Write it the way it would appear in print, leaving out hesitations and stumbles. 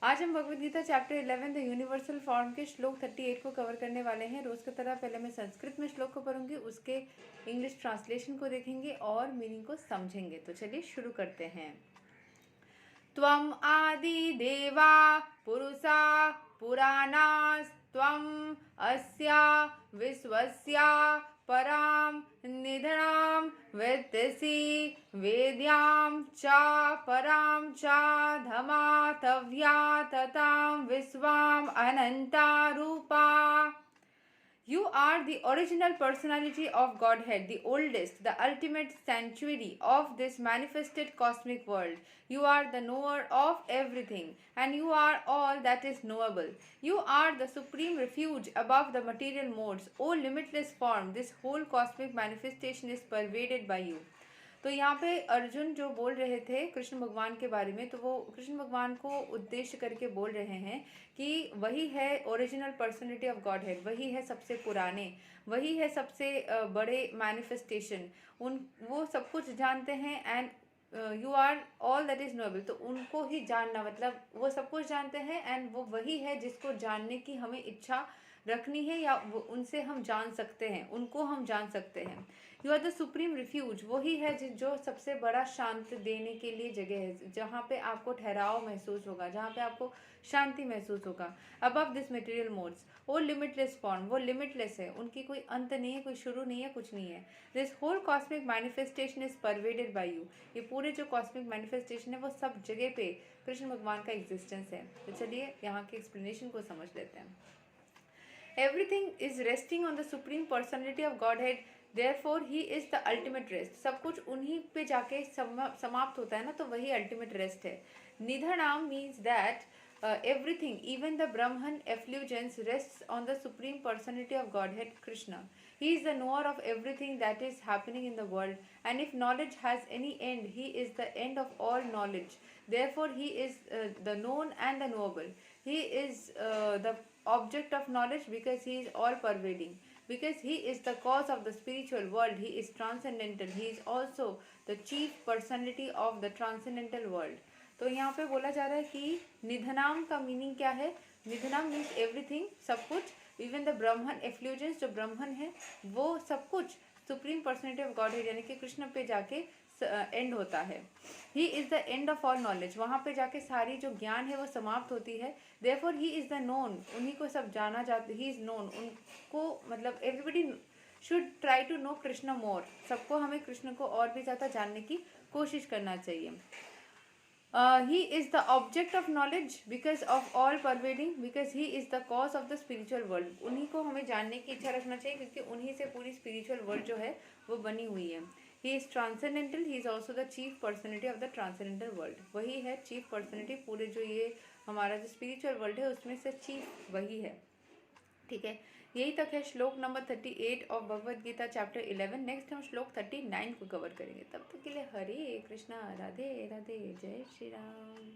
आज हम Bhagavad Gita chapter 11 the universal form के श्लोक 38 को कवर करने वाले हैं। रोज की तरह पहले मैं संस्कृत में श्लोक को पढ़ूंगी, उसके इंग्लिश ट्रांसलेशन को देखेंगे और मीनिंग को समझेंगे। तो चलिए शुरू करते हैं। त्वम आदि देवा पुरुषा पुराणास त्वम अस्या विश्वस्या पराम निधनाम वेत्तसि वेद्यां च परां च धमातव्या ततां विश्वाम अनंता रूपा। You are the original personality of Godhead, the oldest, the ultimate sanctuary of this manifested cosmic world. You are the knower of everything, and you are all that is knowable. You are the supreme refuge above the material modes. O limitless form, this whole cosmic manifestation is pervaded by you. तो यहाँ पे अर्जुन जो बोल रहे थे कृष्ण भगवान के बारे में, तो वो कृष्ण भगवान को उद्देश्य करके बोल रहे हैं कि वही है original personality of God head, वही है सबसे पुराने, वही है सबसे बड़े मैनिफेस्टेशन, वो सब कुछ जानते हैं। And you are all that is knowable, तो उनको ही जानना मतलब वो सब कुछ जानते हैं एंड वो वही है जिसको जानने की हमें इच्छा रखनी है या उनसे हम जान सकते हैं, उनको हम जान सकते हैं। You are the supreme refuge, वही है जो सबसे बड़ा शांत देने के लिए जगह है, जहाँ पे आपको ठहराव महसूस होगा, जहाँ पे आपको शांति महसूस होगा। अबव दिस मटेरियल मोड्स, वो लिमिटलेस फॉर्म, वो लिमिटलेस है, उनकी कोई अंत नहीं है, कोई शुरू नहीं है, कुछ नहीं है। This whole cosmic manifestation is pervaded by you, ये पूरे जो कॉस्मिक मैनिफेस्टेशन है वो सब जगह पे कृष्ण भगवान का एग्जिस्टेंस है। तो चलिए यहाँ के एक्सप्लेनेशन को समझ लेते हैं। Everything is resting on the supreme personality of Godhead, therefore he is the ultimate rest. सब कुछ उन्हीं पे जाके समाप्त होता है ना, तो वही ultimate rest है। निधनाम means that everything, even the Brahman effulgence, rests on the supreme personality of Godhead Krishna. He is the knower of everything that is happening in the world, and if knowledge has any end, he is the end of all knowledge. Therefore he is the known and the knowable. He is the object of knowledge because he is all pervading, because he is the cause of the spiritual world. He is transcendental, he is also the chief personality of the transcendental world. तो यहाँ पे बोला जा रहा है कि निधनाम का meaning क्या है। निधनाम मीन्स एवरीथिंग, सब कुछ। इवन द ब्रह्मन एफ्ल्यूजेंस, जो ब्रह्मन है वो सब कुछ सुप्रीम पर्सनैलिटी ऑफ गॉड है, यानी कि कृष्ण पे जाके एंड होता है। He is the end of all knowledge, वहाँ पे जाके सारी जो ज्ञान है वो समाप्त होती है। Therefore he is the known, उन्हीं को सब जाना जाता, ही इज नोन, उनको मतलब everybody should try to know Krishna more, सबको हमें कृष्ण को और भी ज़्यादा जानने की कोशिश करना चाहिए। He is the object of knowledge because of all pervading, because he is the cause of the spiritual world. उन्हीं को हमें जानने की इच्छा रखना चाहिए क्योंकि उन्हीं से पूरी spiritual world जो है वो बनी हुई है। He is transcendental, he is also the chief personality of the transcendental world. वही है chief personality, पूरे जो ये हमारा जो spiritual world है उसमें से chief वही है। ठीक है, यही तक है श्लोक नंबर 38 ऑफ भगवद गीता चैप्टर 11। नेक्स्ट हम श्लोक 39 को कवर करेंगे। तब तक के लिए हरे कृष्णा, राधे राधे, जय श्री राम।